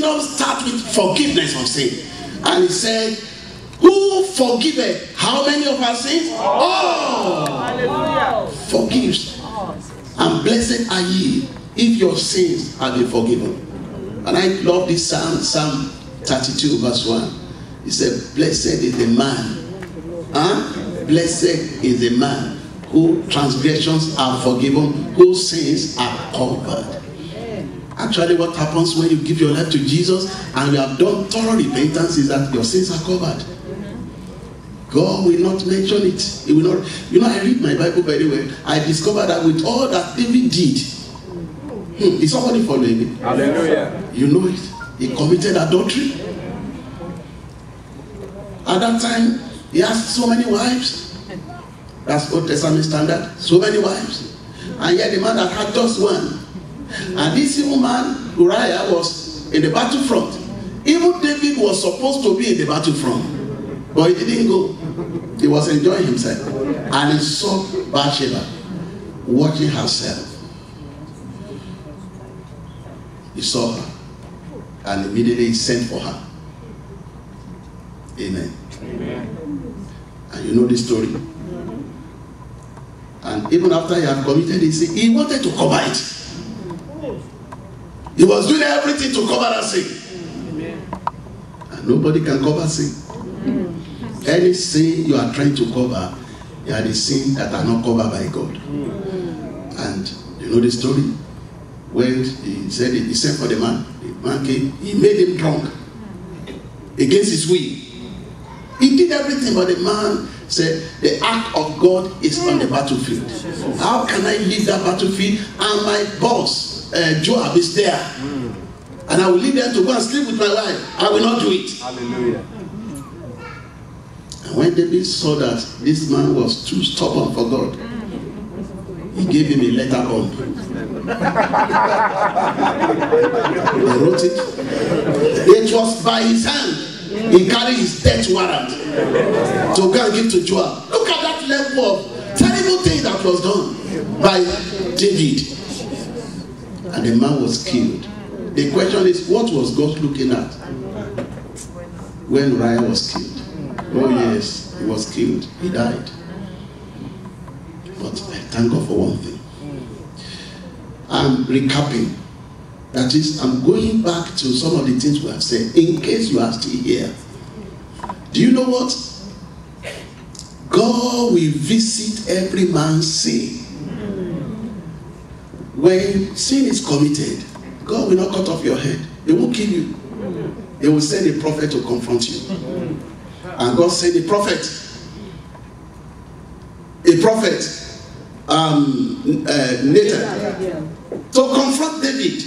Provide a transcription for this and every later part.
kingdom starts with forgiveness of sin. And he said, who forgiveth how many of our sins? All. Hallelujah. Forgives. And blessed are ye if your sins have been forgiven. And I love this Psalm 32 verse 1. He said, blessed is the man. Blessed is the man whose transgressions are forgiven, whose sins are covered. Actually, what happens when you give your life to Jesus and you have done thorough repentance is that your sins are covered. God will not mention it. He will not. You know, I read my Bible very well. I discovered that with all that David did, is somebody following me? Hallelujah. You know it. He committed adultery. At that time, he had so many wives. That's Old Testament standard. So many wives. And yet the man that had just one. And this evil man, Uriah, was in the battlefront. Even David was supposed to be in the battlefront. But he didn't go. He was enjoying himself. And he saw Bathsheba watching herself. He saw her. And immediately he sent for her. Amen. Amen. And you know the story. And even after he had committed it, he wanted to cover it. He was doing everything to cover that sin. And nobody can cover sin. Any sin you are trying to cover, they are the sins that are not covered by God. And you know the story? When he said he sent for the man came, he made him drunk against his will. He did everything, but the man said, the ark of God is on the battlefield. How can I leave that battlefield? And my boss, Joab, is there. And I will leave them to go and sleep with my wife. I will not do it. Hallelujah. And when David saw that this man was too stubborn for God, he gave him a letter bomb. He wrote it. It was by his hand. He carried his death warrant to go and give to Joab. Look at that level of terrible thing that was done by David. And the man was killed. The question is, what was God looking at when Uriah was killed? Oh yes, he was killed. He died. But I thank God for one thing. I'm recapping. That is, I'm going back to some of the things we have said, in case you are still here. Do you know what? God will visit every man's sin. When sin is committed, God will not cut off your head. They won't kill you. They will send a prophet to confront you. And God sent a prophet. Nathan, to confront David.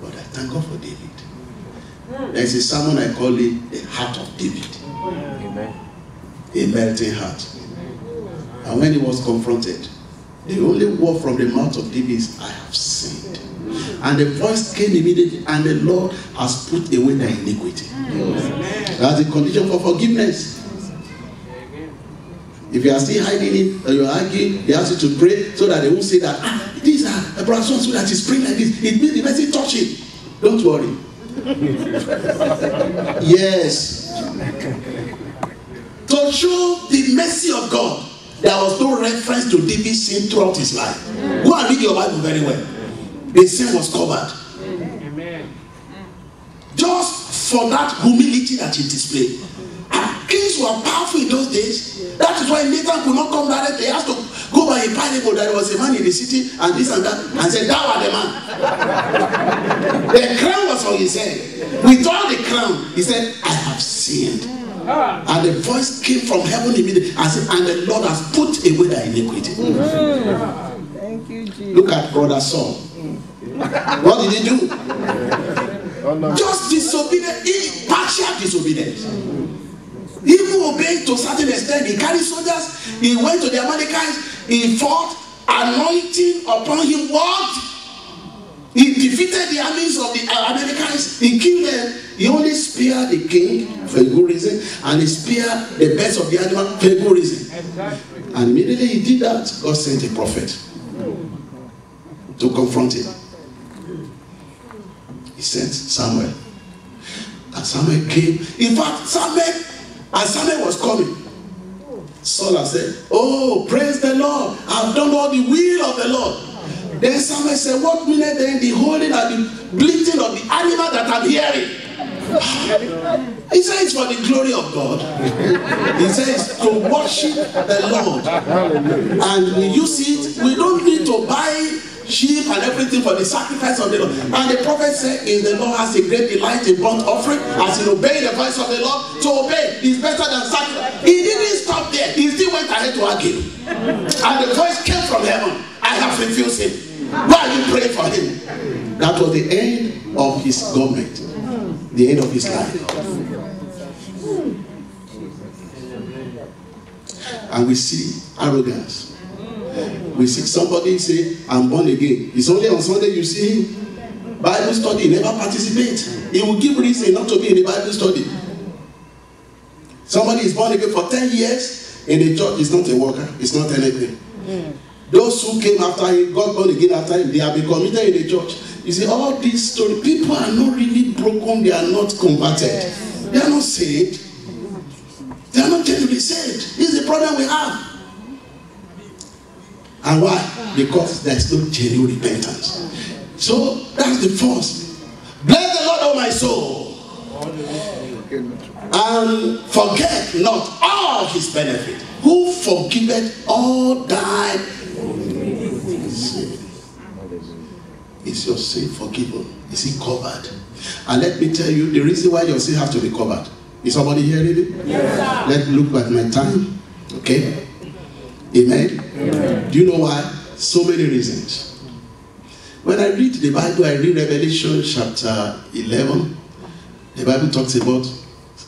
But I thank God for David. There's a sermon I call it the heart of David. Amen. A melting heart. And when he was confronted, the only word from the mouth of David is, I have sinned. And the voice came immediately, and the Lord has put away their iniquity. That's the condition for forgiveness. If you are still hiding it, or you are arguing, they ask you to pray so that they won't say that, these are a brother so that he's praying like this. It means the message touch him. Don't worry. Yes. To show the mercy of God, there was no reference to David's sin throughout his life. Go and read your Bible very well. The sin was covered. Amen. Just for that humility that he displayed. And kings were powerful in those days. That is why Nathan could not come directly. He has to go by a parable that there was a man in the city and this and that, and said, thou art the man. The crown was on his head. With all the crown, he said, I have sinned. And the voice came from heaven immediately and said, and the Lord has put away thy iniquity. Thank you, Jesus. Look at brother Saul. What did he do? Just disobedience, partial disobedience. Even obeying to a certain extent. He carried soldiers, he went to the Amalekites, he fought, anointing upon him worked. He defeated the armies of the Amalekites, he killed them. He only spared the king for a good reason, and he spared the best of the animal for a good reason. And immediately he did that, God sent a prophet to confront him. he sent Samuel. And Samuel came. In fact, as Samuel was coming, Saul said, oh, praise the Lord. I've done all the will of the Lord. Then Samuel said, what minute then the holding and the bleating of the animal that I'm hearing? He says it's for the glory of God. He says to worship the Lord. And we use it. We don't need to buy sheep and everything for the sacrifice of the Lord. And the prophet said, if the Lord has a great delight in burnt offering, as in obeying the voice of the Lord, to obey is better than sacrifice. He didn't stop there. He still went ahead to argue. And the voice came from heaven. I have refused him. Why are you praying for him? That was the end of his government. The end of his life. And we see arrogance. We see somebody say, I'm born again. It's only on Sunday you see him. Bible study, never participate. He will give reason not to be in the Bible study. Somebody is born again for 10 years in the church, is not a worker, it's not anything. Those who came after him, got born again after him, they have been committed in the church. You see, all these stories, people are not really broken, they are not converted. They are not saved. They are not genuinely saved. This is the problem we have. And why? Because there is no genuine repentance. So that's the first. Bless the Lord, O my soul, and forget not all his benefit, who forgiveth all thy sin. Is your sin forgiven? Is it covered? And let me tell you, the reason why your sin has to be covered. Is somebody hearing it? Yes. Let's look at my time. Okay? Amen? Amen. Do you know why? So many reasons. When I read the Bible, I read Revelation chapter 11. The Bible talks about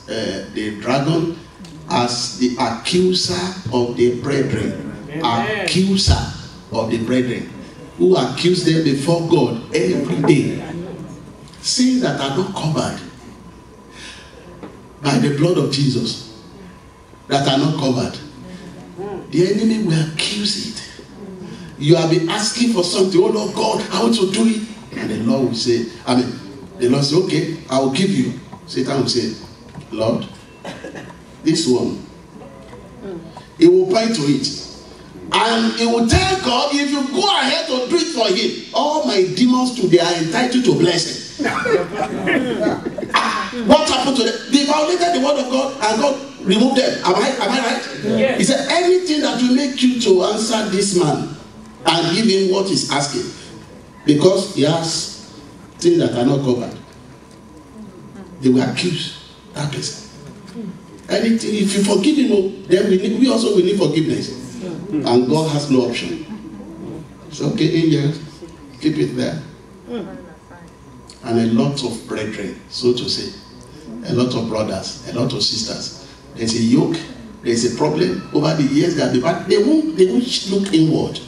the dragon as the accuser of the brethren. Amen. Accuser of the brethren. Who accuse them before God every day. Sins that are not covered by the blood of Jesus, that are not covered, the enemy will accuse it. You have been asking for something, oh Lord God, I want to do it. And the Lord will say, the Lord say, okay, I will give you. Satan will say, Lord, this one. He will point to it. And he will tell God, if you go ahead to do it for him, all my demons today are entitled to blessing. What happened to them? They violated the word of God and God removed them. Am I right? Yes. He said, anything that will make you to answer this man and give him what he's asking, because he has things that are not covered, they will accuse that person. Anything, if you forgive him, then we also will need forgiveness. And God has no option. It's okay, angels, keep it there. And a lot of brethren, so to say, a lot of brothers, a lot of sisters. There's a yoke, there's a problem. Over the years they won't look inward.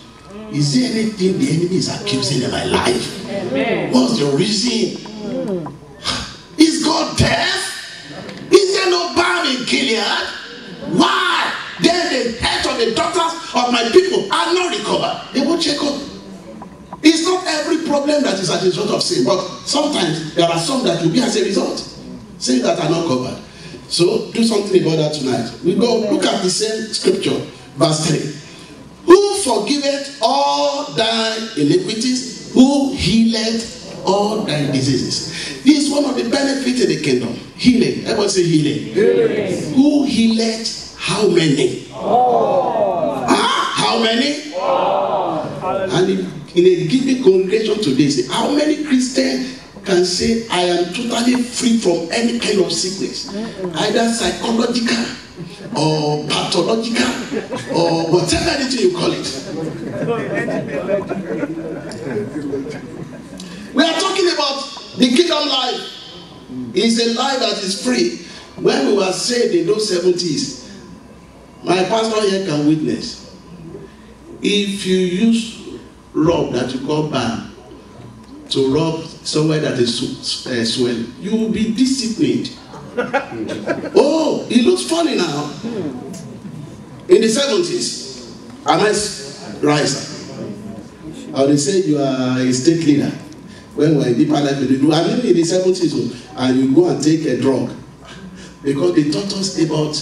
Is there anything the enemy is accusing in my life? Amen. What's the reason? Is God deaf? Is there no balm in Gilead? Why? Then the head of the daughters of my people are not recovered. They won't check up. It's not every problem that is as a result of sin, but sometimes there are some that will be as a result. Sin that are not covered. So do something about that tonight. We go look at the same scripture, verse 3. Who forgiveth all thy iniquities, who healeth all thy diseases. This is one of the benefits in the kingdom. Healing. Everybody say healing. Healing. Who healeth how many? Oh. How many? Oh. And in a given congregation today, say, how many Christians can say, I am totally free from any kind of sickness, either psychological or pathological or whatever anything you call it. We are talking about the kingdom life. It's a life that is free. When we were saved in those 70s, my pastor here can witness. If you use rub that you call balm to rub somewhere that is swell, you will be disciplined. Oh, it looks funny now. In the 70s, am I right? Or they say you are a state leader. when we were in deeper life, I mean in the 70s, and you go and take a drug. Because they taught us about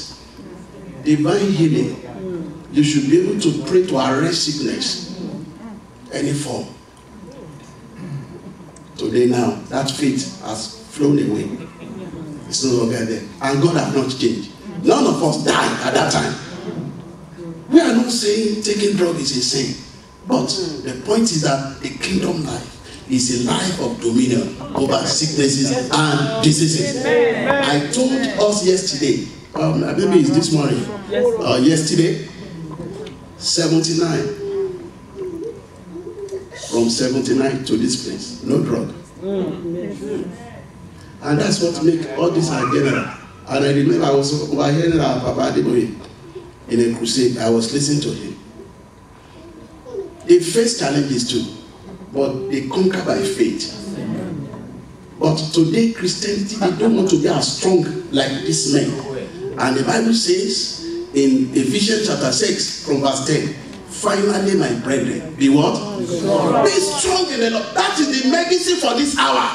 divine healing. You should be able to pray to arrest sickness, any form. Today now, that faith has flown away. It's no longer there. And God has not changed. None of us died at that time. We are not saying taking drugs is a sin. But the point is that the kingdom life is a life of dominion over sicknesses and diseases. I told us yesterday, maybe it's this morning, yesterday, 79. From 79 to this place, no drug. And that's what makes all this our general. And I remember I was hearing our Papa Adeboye in a crusade. I was listening to him. They face challenges too, but they conquer by faith. But today, Christianity, they don't want to be as strong like this man. And the Bible says in Ephesians chapter 6 from verse 10, finally, my brethren, be what? Be strong in the Lord. That is the medicine for this hour.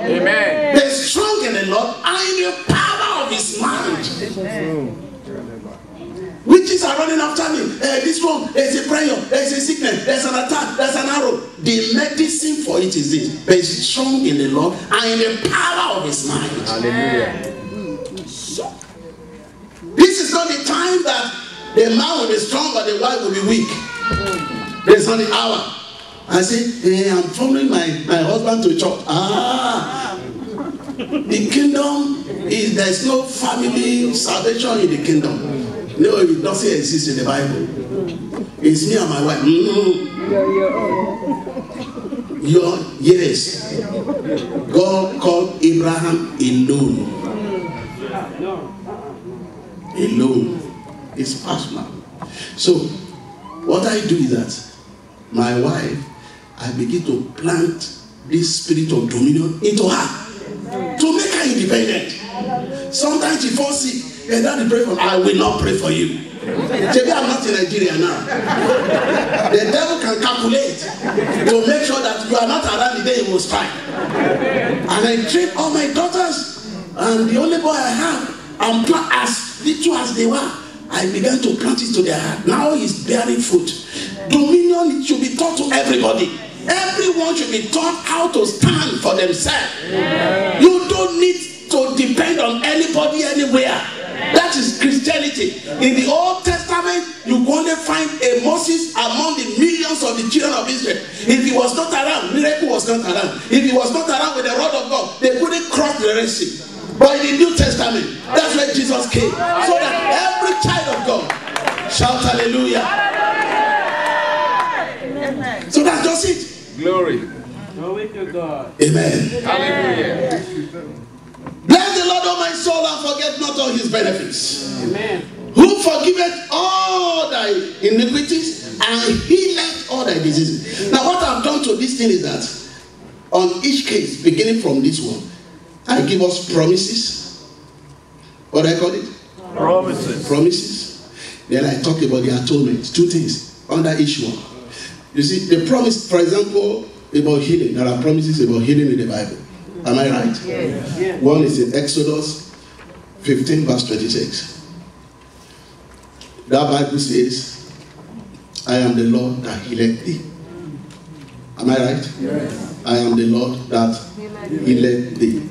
Amen. Be strong in the Lord and in the power of his mind. Amen. Witches are running after me. This one, there's a prayer, there's a sickness, there's an attack, there's an arrow. The medicine for it is this. Be strong in the Lord and in the power of his mind. Hallelujah. This is not the time that the man will be strong but the wife will be weak. There's not the hour. I say, hey, I'm following my husband to church. The kingdom is, there's no family salvation in the kingdom. No, it doesn't exist in the Bible. It's me and my wife. Yes. God called Abraham alone. Alone. It's personal. So, what I do is that my wife, I begin to plant this spirit of dominion into her to make her independent. Sometimes she falls sick. And daddy pray for me. I will not pray for you. Maybe I'm not in Nigeria now. The devil can calculate to make sure that you are not around the day he will strike. And I treat all my daughters, and the only boy I have, and plant as little as they were. I began to plant it to their heart. Now he's bearing fruit. Dominion should be taught to everybody. Everyone should be taught how to stand for themselves. You don't need to depend on anybody anywhere. That is Christianity. In the Old Testament, you only find a Moses among the millions of the children of Israel. If he was not around, miracle was not around. If he was not around with the rod of God, they couldn't cross the Red Sea. But in the New Testament, that's where Jesus came. So that every child of God shout hallelujah. So that's just it. Glory. Glory to God. Amen. Hallelujah. Bless the Lord, O my soul, and forget not all his benefits. Amen. Who forgiveth all thy iniquities and healeth all thy diseases. Now, what I've done to this thing is that on each case, beginning from this one, I give us promises. What do I call it? Promises. Promises. Then I talk about the atonement. Two things under each one. You see, the promise, for example, about healing. There are promises about healing in the Bible. Am I right? Yes. Yes. One is in Exodus 15 verse 26. That Bible says, I am the Lord that healeth thee. Am I right? Yes. I am the Lord that healeth thee.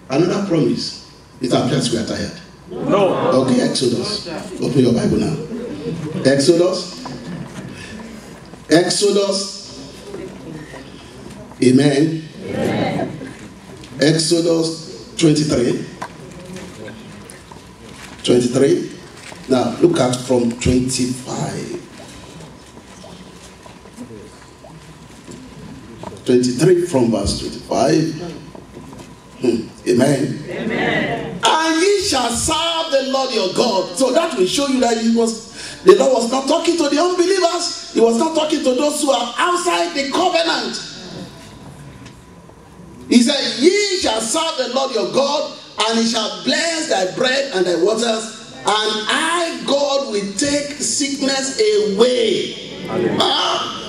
Another promise. It appears we are tired. No. Okay, Exodus. Open your Bible now. Exodus. Amen. Amen. Exodus 23. Now look at from 25. 23 from verse 25. Amen. Amen. And ye shall serve the Lord your God. So that will show you that the Lord was not talking to the unbelievers. He was not talking to those who are outside the covenant. He said, ye shall serve the Lord your God, and he shall bless thy bread and thy waters, and I, God, will take sickness away. Hallelujah.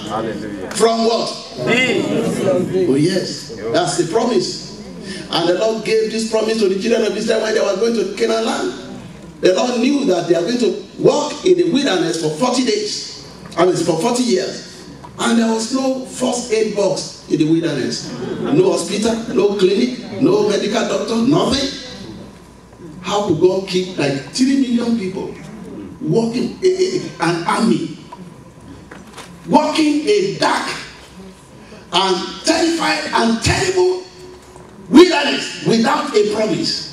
Hallelujah. From what? Oh yes, that's the promise. And the Lord gave this promise to the children of Israel when they were going to Canaan land. The Lord knew that they are going to walk in the wilderness for 40 days. I mean, for 40 years. And there was no first aid box in the wilderness. No hospital, no clinic, no medical doctor, nothing. How could God keep like 3 million people walking an army, walking a dark and terrified and terrible wilderness without a promise?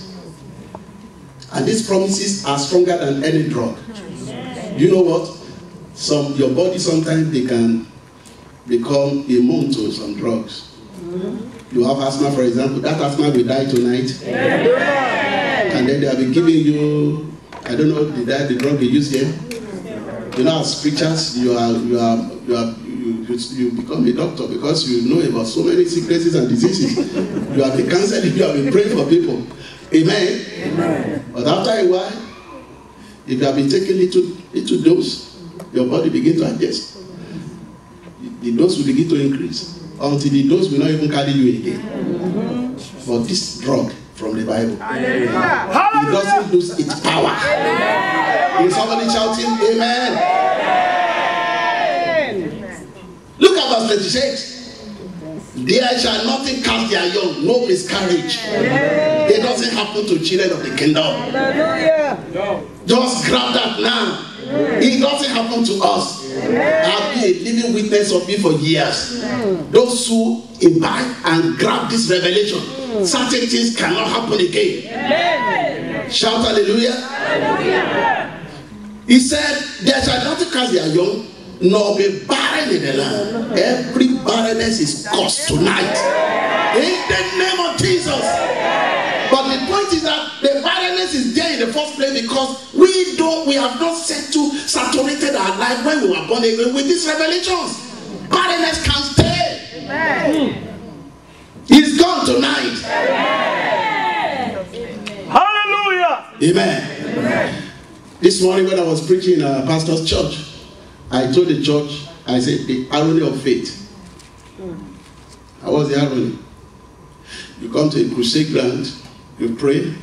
And these promises are stronger than any drug. You know what? Your body sometimes they can become immune to some drugs. You have asthma, for example. That asthma will die tonight. And then they will be giving you, I don't know, the drug they use here. You know, as preachers, you become a doctor because you know about so many sicknesses and diseases. You have been counseling, you have been praying for people. Amen. Amen. But after a while, if you have been taking little dose, your body begins to adjust. The dose will begin to increase until the dose will not even carry you again. But this drug from the Bible, it doesn't lose its power. Is somebody shouting amen? Look at verse 26. There shall nothing cast their young, no miscarriage. It doesn't happen to children of the kingdom. Just grab that now. It doesn't happen to us. I've been a living witness of it for years. Those who imbibe and grab this revelation, certain things cannot happen again. Shout hallelujah. He said, there shall nothing cast their young, nor be barren in the land. Every barrenness is cursed tonight. In the name of Jesus. But the point is that the barrenness is there in the first place because we have not saturated our life when we were born again with these revelations. Barrenness can stay. It's gone tonight. Hallelujah. Amen. This morning when I was preaching in a pastor's church, I told the church, I said, the irony of faith. How was the irony? You come to a crusade ground, you pray,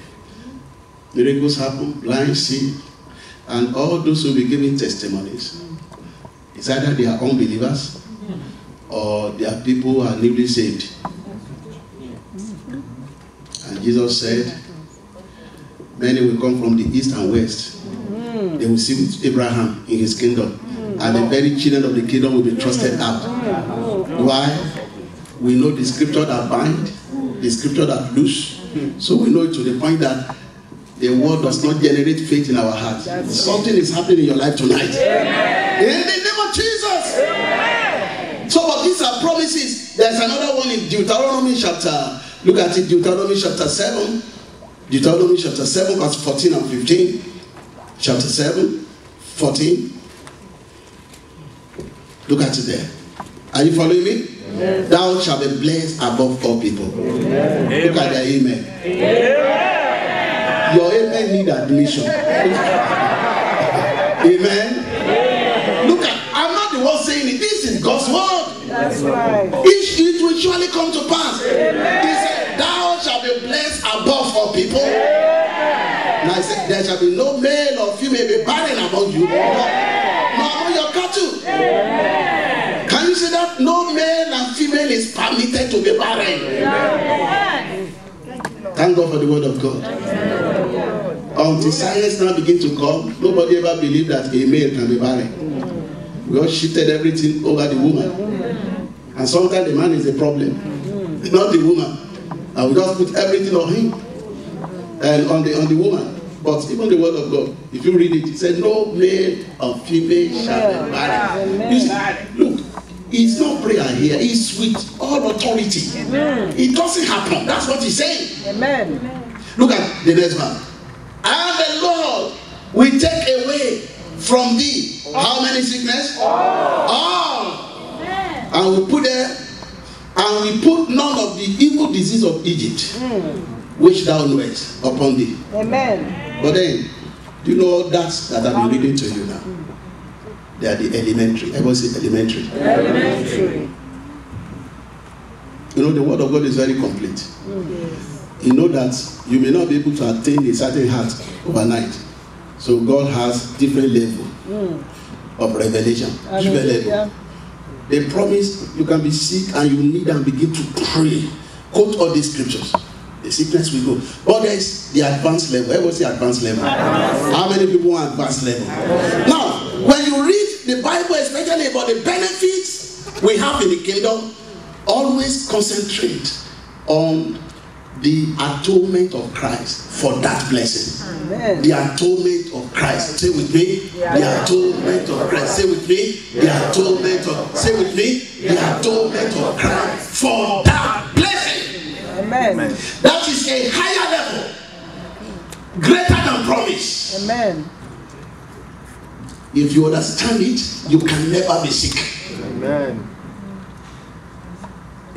miracles happen, blind see, and all those who will be giving testimonies, it's either they are unbelievers or they are people who are newly saved. And Jesus said, many will come from the east and west. They will see with Abraham in his kingdom. And the very children of the kingdom will be trusted out. Why? We know the scripture that bind, the scripture that loose. So we know it to the point that the word does not generate faith in our hearts. Something is happening in your life tonight. In the name of Jesus. So but these are promises. There's another one in Deuteronomy chapter. Look at it, Deuteronomy chapter 7. Deuteronomy chapter 7 verse 14 and 15. Chapter 7, 14. Look at it there. Are you following me? Yes. Thou shalt be blessed above all people. Amen. Look at the amen. Amen. Your amen need admission. Amen. Look at, I'm not the one saying it. This is God's word. That's right. It will surely come to pass. Amen. He said, thou shalt be blessed above all people. And I said, there shall be no male or female be barren among you, nor among your cattle. Amen. Can you see that? No male and female is permitted to be barren. Amen. Thank God for the word of God. Until science now begin to come, nobody ever believed that a male can be barren. We all shifted everything over the woman. And sometimes the man is a problem, not the woman. And we just put everything on him and on the woman. But even the word of God, if you read it, it said, no male or female shall be barren. You see, look, it's not prayer here, it's with all authority. Amen. It doesn't happen. That's what he's saying. Amen. Look at the next one. And the Lord will take away from thee how many sickness? All. And we put there, and we put none of the evil disease of Egypt, which thou knowest, upon thee. Amen. But then, do you know that I'm reading to you now? They are the elementary. Everyone say elementary. Elementary. You know, the word of God is very complete. You know that you may not be able to attain a certain heart overnight. So God has different level of revelation. Different level. They promise you can be sick and you need and begin to pray. Quote all these scriptures. The sickness will go. But there is the advanced level. Everyone say advanced level. How many people want advanced level? Now, when you read the Bible, especially about the benefits we have in the kingdom, always concentrate on the atonement of Christ for that blessing. Amen. The atonement of Christ. Say with me. The atonement of Christ. Say with me. The atonement of. Say with me. The atonement of Christ for that blessing. Amen. That is a higher level, greater than promise. Amen. If you understand it, you can never be sick. Amen.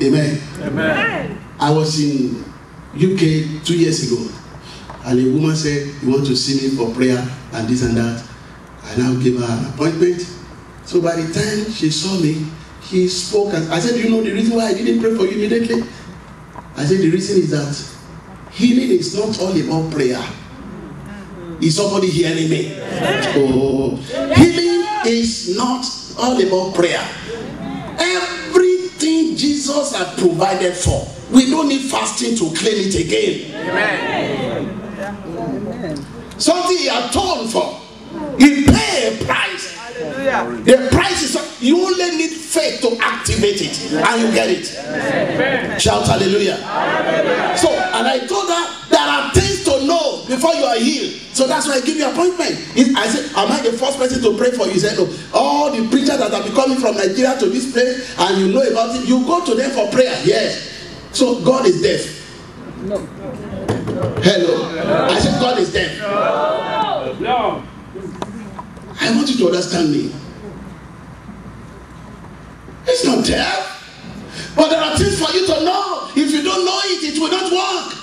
Amen. Amen. I was in UK 2 years ago, and a woman said, "You want to see me for prayer and this and that." I now gave her an appointment. So by the time she saw me, she spoke. And I said, "Do you know the reason why I didn't pray for you immediately?" I said, "The reason is that healing is not all about prayer." Is somebody hearing me? Oh, healing is not all about prayer. Everything Jesus has provided for, we don't need fasting to claim it again. Amen. Something he atoned for, he paid a price. Hallelujah. The price is, you only need faith to activate it, and you get it. Amen. Shout hallelujah. Hallelujah. So, and I told her there are things to know before you are healed. So that's why I give you an appointment. I said, "Am I the first person to pray for you?" He said, "No. All the preachers that have been coming from Nigeria to this place, and you know about it, you go to them for prayer." Yes. So God is deaf. No. Hello. I said God is deaf. No. I want you to understand me. It's not deaf. But there are things for you to know. If you don't know it, it will not work.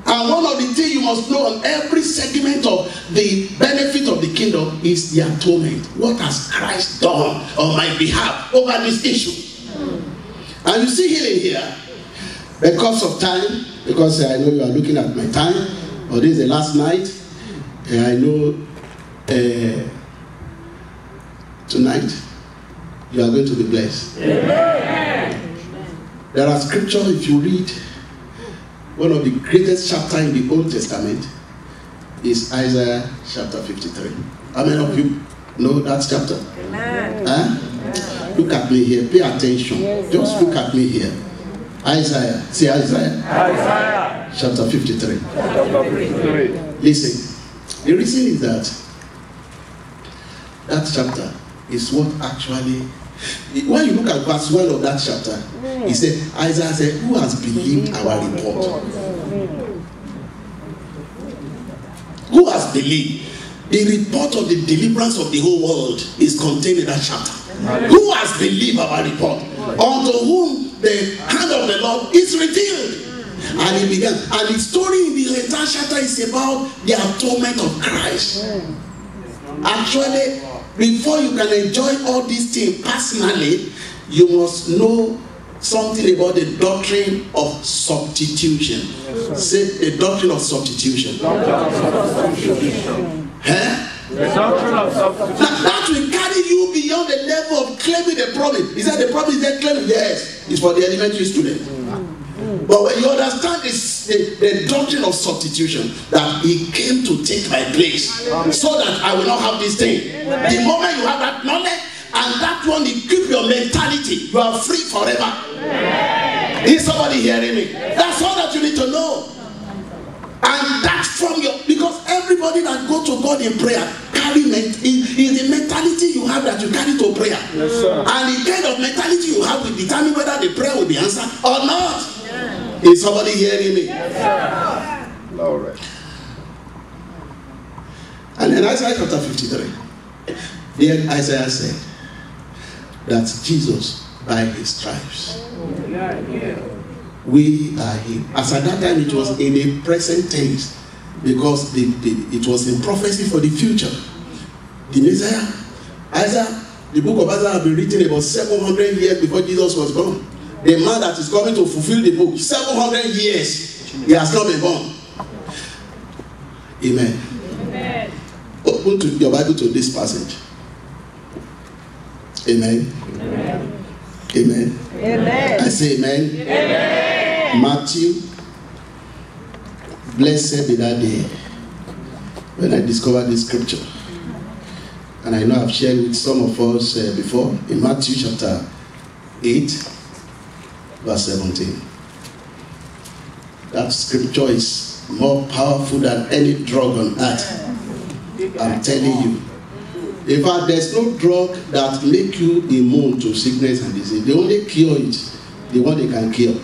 And one of the things you must know on every segment of the benefit of the kingdom is the atonement. What has Christ done on my behalf over this issue? And you see healing here. Because of time, because I know you are looking at my time, or this is the last night, I know tonight you are going to be blessed. Amen. There are scriptures, if you read, one of the greatest chapters in the Old Testament is Isaiah chapter 53. How many of you know that chapter? Amen. Huh? Look at me here, pay attention. Just look at me here. Isaiah, say Isaiah. Isaiah chapter 53. Chapter 53. Listen, the reason is that chapter is what actually, when you look at verse 1 of that chapter, he said, Isaiah said, "Who has believed our report?" Who has believed? The report of the deliverance of the whole world is contained in that chapter. Who has believed our report? Unto whom the hand of the Lord is revealed. And he began. And the story in the entire chapter is about the atonement of Christ. Actually, before you can enjoy all these things personally, you must know something about the doctrine of substitution. Say the doctrine of substitution. Huh? The doctrine of substitution. That will carry you beyond the level of claiming the promise. Is that the promise they claim? Yes, it's for the elementary student. But when you understand this, the doctrine of substitution, that he came to take my place so that I will not have this thing. The moment you have that knowledge and that one equip your mentality, you are free forever. Is somebody hearing me? That's all that you need to know. And that's from your, because everybody that go to God in prayer carry is the mentality you have that you carry to prayer. Yes, sir. And the kind of mentality you have will determine whether the prayer will be answered or not. Yeah. Is somebody hearing me? Yes, sir. All right. And in Isaiah chapter 53, there Isaiah said that Jesus, by his stripes, we are healed. As at that time, it was in a present tense because it was in prophecy for the future. The Messiah, Isaiah, the book of Isaiah had been written about 700 years before Jesus was born. The man that is coming to fulfill the book, 700 years, he has not been born. Amen. Amen. Open to your Bible to this passage. Amen. Amen. Amen. Amen. I say amen. Amen. Matthew. Blessed be that day when I discovered this scripture. And I know I've shared with some of us before in Matthew chapter 8, verse 17. That scripture is more powerful than any drug on earth. I'm telling you. In fact, there's no drug that make you immune to sickness and disease. They only cure it, the one they can cure.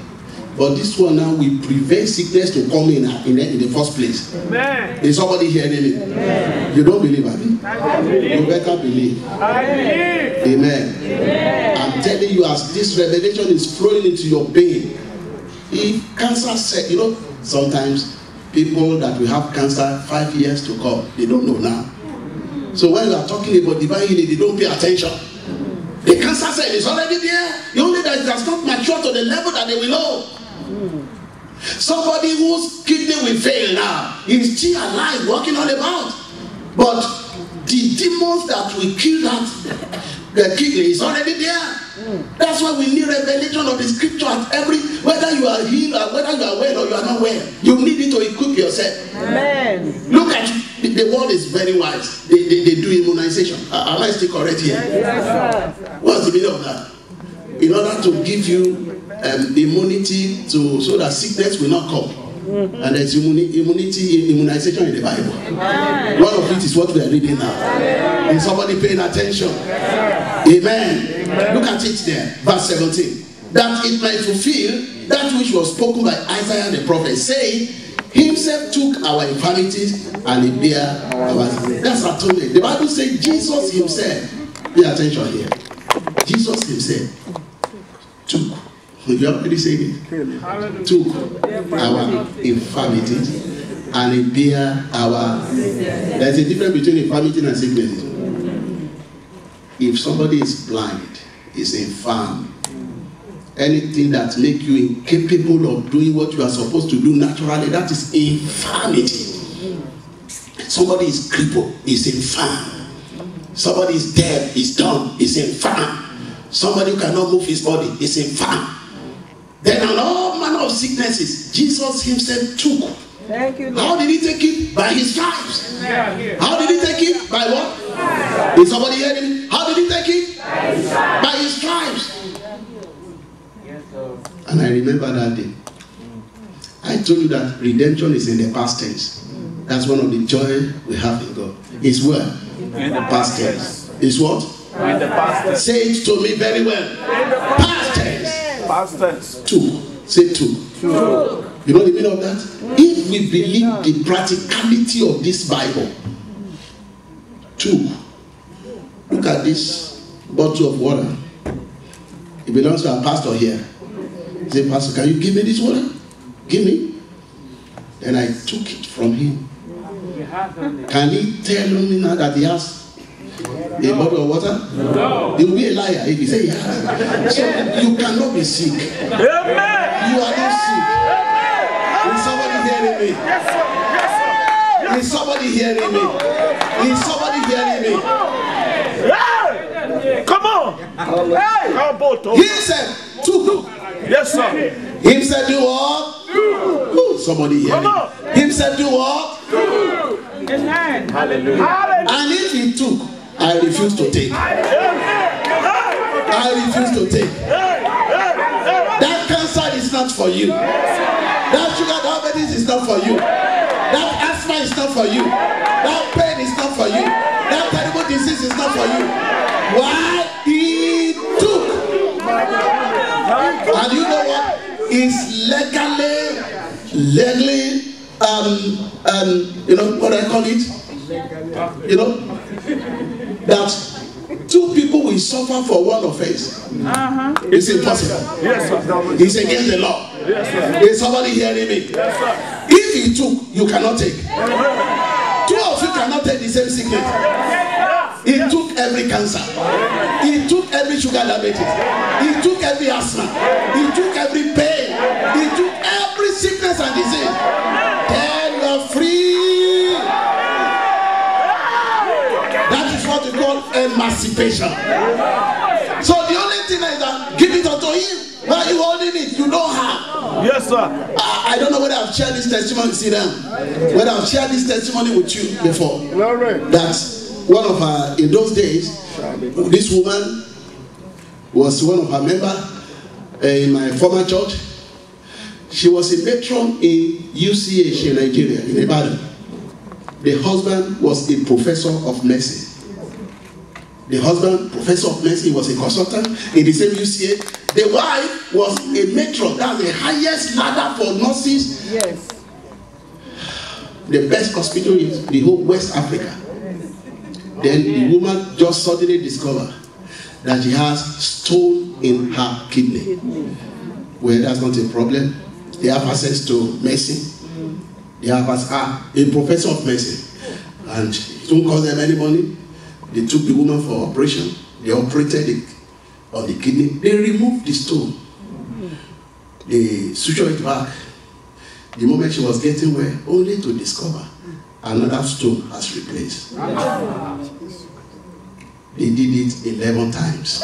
But this one now will prevent sickness to come in the first place. Amen. Is somebody hearing me? Amen. You don't believe, have you? I believe. You better believe. I believe. Amen. Amen. I'm telling you, as this revelation is flowing into your being, if cancer said, sometimes people that will have cancer 5 years to come, they don't know now. So when you are talking about divine healing, they don't pay attention. The cancer cell is already there. The only that it has not matured to the level that they will know. Somebody whose kidney will fail now is still alive, walking all about. But the demons that will kill the kidney is already there. That's why we need revelation of the scripture at whether you are healed or whether you are well or you are not well. You need it to equip yourself. Amen. Look at the world is very wise. They do immunization. Am I still correct here? Yes, sir. What's the meaning of that? In order to give you immunity so that sickness will not come. And there's immunization in the Bible. Amen. One of it is what we are reading now. Amen. Is somebody paying attention? Amen. Amen. Look at it there, verse 17. That it might fulfill that which was spoken by Isaiah the prophet, saying, himself took our infirmities and he bare our sins. That's atonement. The Bible says Jesus himself, pay attention here, Jesus himself took, you already said it, took our infirmities and he bare our, there's a difference between infirmity and sickness. If somebody is blind, is infirm, anything that makes you incapable of doing what you are supposed to do naturally, that is infirmity. Somebody is crippled, is infirm. Somebody is deaf, is dumb, is infirm. Somebody who cannot move his body is infirm. Then on all manner of sicknesses, Jesus himself took. Thank you, Lord. How did he take it? By his stripes. How did he take it? By what? Is somebody hearing me? How did he take it? By his stripes. And I remember that day. I told you that redemption is in the past tense. That's one of the joy we have in God. It's where? In the past tense. It's what? In the past tense. Say it to me very well. Past tense. Past tense. Two. Say two. Two. You know the meaning of that? If we believe the practicality of this Bible, two. Look at this bottle of water. It belongs to our pastor here. He said, Pastor, can you give me this water? Give me. Then I took it from him. Can he tell me now that he has a bottle of water? No. He will be a liar if he says he has. So you cannot be sick. You are not sick. Is somebody hearing me? Yes, sir. Yes, sir. Is somebody hearing me? Is somebody hearing me? Come on. He said, took. Yes, sir. Him said, do what? Ooh, somebody hear me. Him said, do what? Amen. Hallelujah. And if he took, I refuse to take. I refuse to take. That cancer is not for you. That sugar diabetes is not for you. That asthma is not for you. That pain is not for you. That terrible disease is not for you. Why? He took. And you know what? It's legally, you know what I call it? You know, that two people will suffer for one offense. It's impossible. Yes, sir. It's against the law. Yes, sir. Is somebody hearing me? Yes, sir. If he took, you cannot take. Two of you cannot take the same sickness. He took every cancer. He took every sugar diabetes. He took every asthma. He took every pain. He took every sickness and disease. Then you're free. That is what we call emancipation. So the only thing is that give it unto him. Why are you holding it? You don't have. Yes, sir. I don't know whether I've shared this testimony. See them. Whether I've shared this testimony with you before. That one of her, in those days, this woman was one of her members in my former church. She was a matron in UCH in Nigeria, in Ibadan. The husband was a professor of medicine. The husband, professor of medicine, was a consultant in the same UCH. The wife was a matron. That's the highest ladder for nurses. Yes. The best hospital in the whole West Africa. Then the woman just suddenly discovered that she has stone in her kidney. Well, that's not a problem. They have access to medicine. They have a professor of medicine. And it won't cost them any money. They took the woman for operation. They operated it on the kidney. They removed the stone. They sutured it back. The moment she was getting well, only to discover another stone has replaced. They did it 11 times.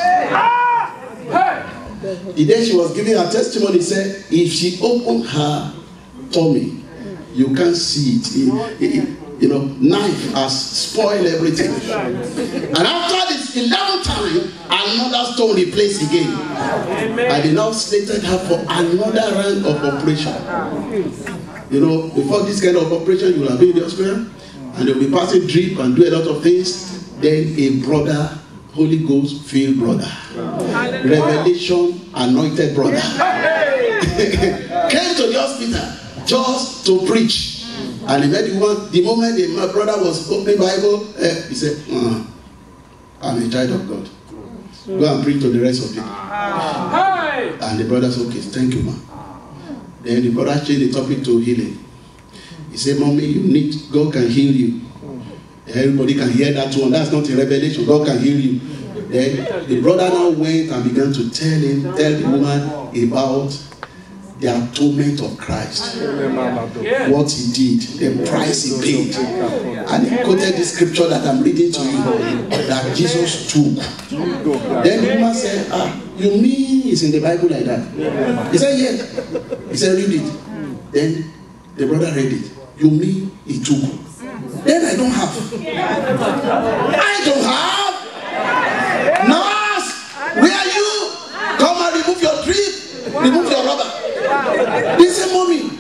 The day she was giving her testimony, said, if she opened her tummy, you can't see it. You know, knife has spoiled everything. And after this 11th time, another stone replaced again. And they now slated her for another round of operation. You know, before this kind of operation, you will have been in the hospital, and they'll be passing drip and do a lot of things. Then a brother, Holy Ghost filled brother, revelation anointed brother, came to the hospital just to preach. And he met the woman. The moment my brother was opening Bible, he said, I'm a child of God. Go and preach to the rest of people. And the brother said, okay, thank you, man. Then the brother changed the topic to healing. He said, mommy, you need, God can heal you. Everybody can hear that one. That's not a revelation. God can heal you. Then the brother now went and began to tell the woman about the atonement of Christ. What he did, the price he paid. And he quoted the scripture that I'm reading to you, that Jesus took. Then the woman said, you mean it's in the Bible like that? He said, yes. He said, read it. Then the brother read it. You mean he took? Then I don't have. I don't have. Nurse, where are you? Come and remove your drip. Remove your rubber. They say,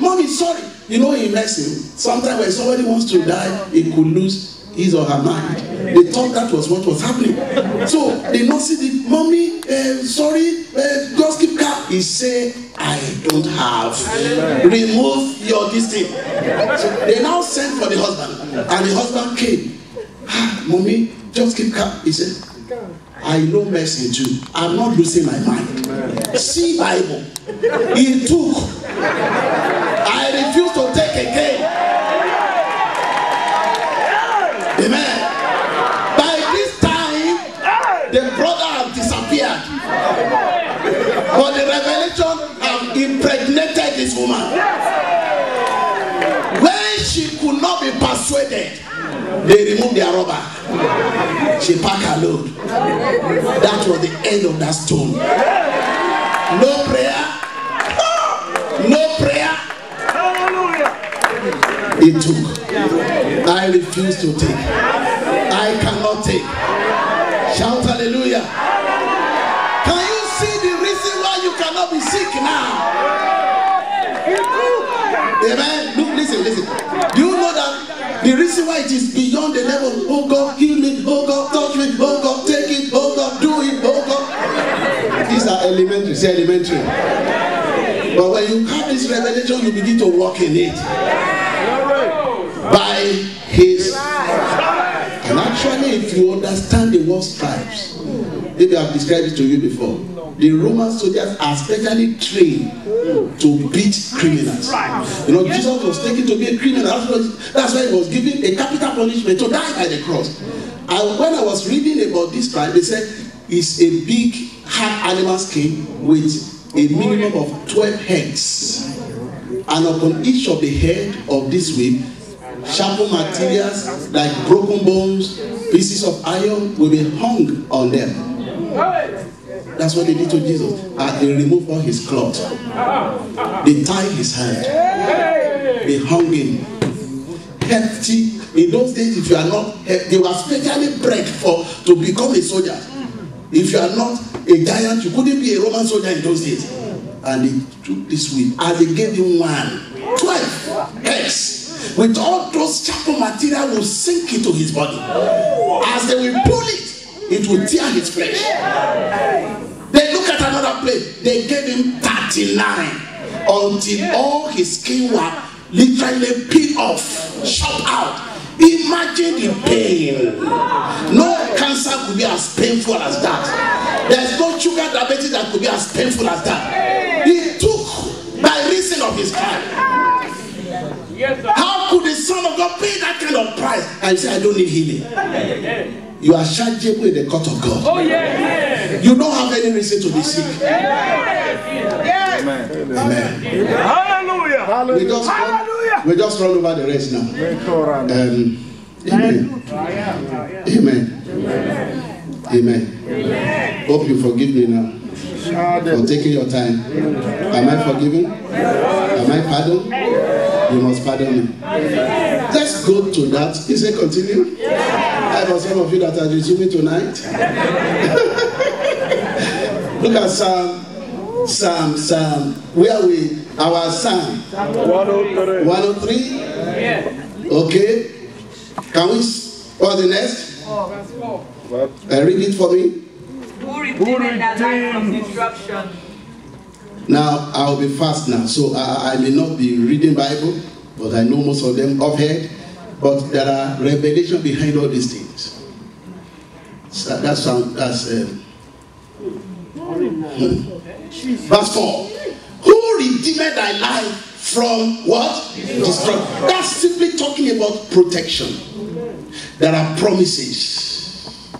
mommy, sorry. You know, in medicine, sometimes when somebody wants to die, it could lose his or her mind. They thought that was what was happening. So they not see the mommy, sorry, just keep calm. He said, I don't have. Remove your this thing. So they now sent for the husband, and the husband came. Mommy, just keep calm. He said, I know medicine too. I'm not losing my mind. See Bible. He took. I refuse to take again. Amen. By this time, the brother has disappeared. But the revelation have impregnated this woman. When she could not be persuaded, they removed their rubber. She packed her load. That was the end of that stone. No prayer. No prayer. It took. I refuse to take. I cannot take. Shout hallelujah. Can you see the reason why you cannot be sick now? Amen. Look, listen. Do you know that the reason why it is beyond the level, oh God, heal me, oh God, touch me, oh God, take it, oh God, do it, oh God. These are elementary, say elementary. But when you have this revelation, you begin to walk in it. By his. And actually, if you understand the word stripes, maybe I've described it to you before. The Roman soldiers are specially trained to beat criminals. You know, Jesus was taken to be a criminal. That's why he was given a capital punishment to die by the cross. when I was reading about this tribe, they said it's a big hard animal skin with a minimum of 12 heads. And upon each of the head of this whip, sharpened materials like broken bones, pieces of iron will be hung on them. That's what they did to Jesus. They removed all his cloth. They tied his hand. They hung him. Hefty. In those days, if you are not, they were specially bred to become a soldier. If you are not a giant, you couldn't be a Roman soldier in those days. And they took this whip, and they gave him 12 heads. With all those sharpened material will sink into his body. As they will pull it, it will tear his flesh. They look at another place. They gave him 39 until all his skin were literally peeled off, chopped out. Imagine the pain. No cancer could be as painful as that. There's no sugar diabetes that could be as painful as that. He took by reason of his crime. How could the Son of God pay that kind of price and say, I don't need healing? You are chargeable in the court of God. Oh, yeah. You don't have any reason to be sick. Amen. Amen. Hallelujah. We just run over the rest now. Amen. Amen. Amen. Hope you forgive me now for taking your time. Am I forgiven? Am I pardoned? You must pardon me. Let's go to that. He said, continue. I for some of you that are resuming tonight. Look at Psalm. Where are we? Our Psalm 103. Okay. Can we? What's the next? Read it for me. Who redeemed that life from destruction? Now, I'll be fast now, so I may not be reading Bible, but I know most of them offhand. But there are revelation behind all these things. So that's verse 4. Who redeemed thy life from what? Destruction. That's simply talking about protection. There are promises.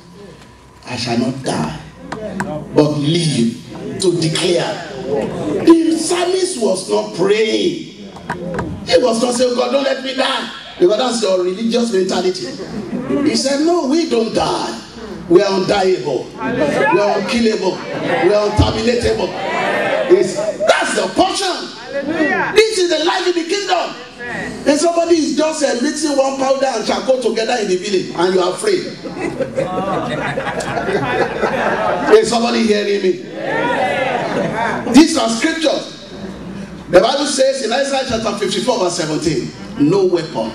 I shall not die, but live to declare. The psalmist was not praying. He was not saying, God, don't let me die. Because that's your religious mentality. He said, no, we don't die. We are undieable. We are unkillable. We are unterminatable. That's the portion. This is the life in the kingdom. And somebody is just mixing one powder and charcoal together in the village, and you are afraid. Is somebody hearing me? These are scriptures. The Bible says in Isaiah chapter 54 verse 17, no weapon.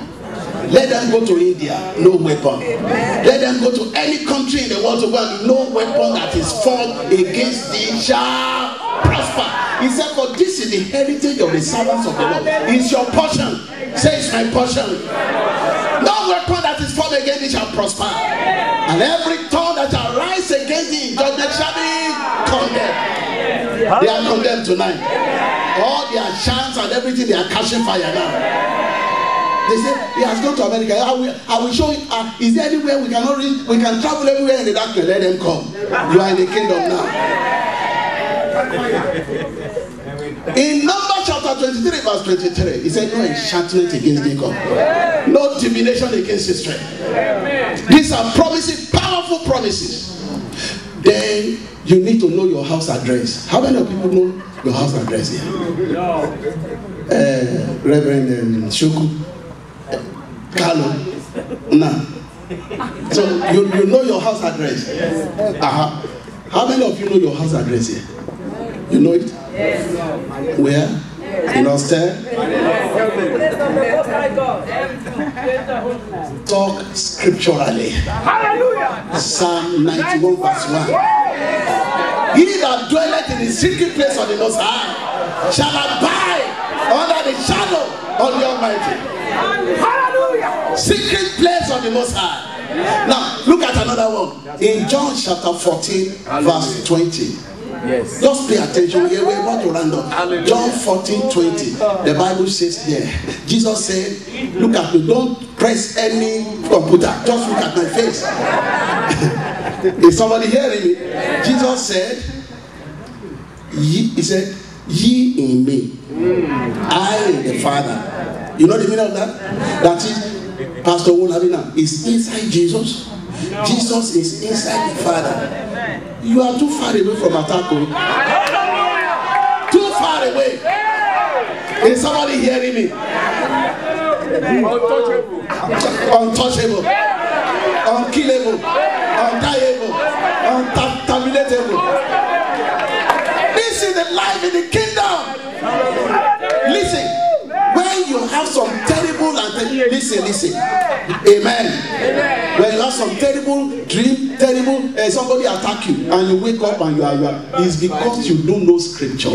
Let them go to India, no weapon. Let them go to any country in the world to go and no weapon that is formed against thee shall prosper. He said, for this is the heritage of the servants of the Lord. It's your portion. Say it's my portion. No weapon that is formed against thee shall prosper. And every tongue that shall rise against thee in judgment shall be condemned. They are condemned tonight. All their chants and everything, they are catching fire now. They say, he has gone to America. I will show you. Is there anywhere we cannot reach? We can travel everywhere in the darkness. Let them come. You are in the kingdom now. In Numbers chapter 23 verse 23, he said, no enchantment against Jacob. No divination against his strength. These are promises, powerful promises. Then you need to know your house address. How many of people know your house address here? Reverend Shoku. Carlo. Now. So you know your house address. How many of you know your house address here? You know it? Where? In Ulster? Talk scripturally. Hallelujah. Psalm 91 verse 1. He that dwelleth in the secret place of the Most High shall abide under the shadow of the Almighty. Hallelujah. Secret place of the Most High. Now look at another one. In John chapter 14 verse 20. Yes. Just pay attention. We're about to round up. John 14:20. The Bible says there. Jesus said, look at me. Don't press any computer. Just look at my face. Is somebody hearing me? Jesus said, he said, ye in me, I in the Father. You know the meaning of that? That is, Pastor Wunabina is inside Jesus. Jesus is inside the Father. You are too far away from Atako. Too far away. Is somebody hearing me? Untouchable. Untouchable. Unkillable. Untiable. Unterminatable. This is the life in the kingdom. Listen. When you have some terrible listen. Amen. When you have some terrible dream, somebody attack you and you wake up and you are it's because you don't know scripture.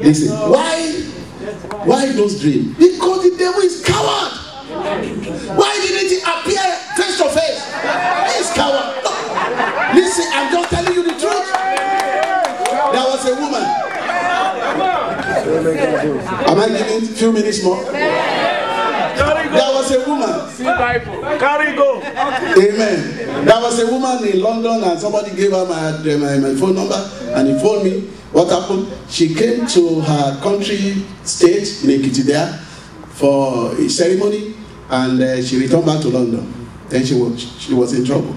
Listen. Why those dreams? Because the devil is coward. Why didn't he appear face to face? He is coward. No. Listen, I'm just telling you the truth. There was a woman. Am I giving a few minutes more? There was a woman. Carry go. Amen. There was a woman in London and somebody gave her my phone number and he phoned me. What happened? She came to her country state in Ekiti there for a ceremony and she returned back to London. Then she was in trouble.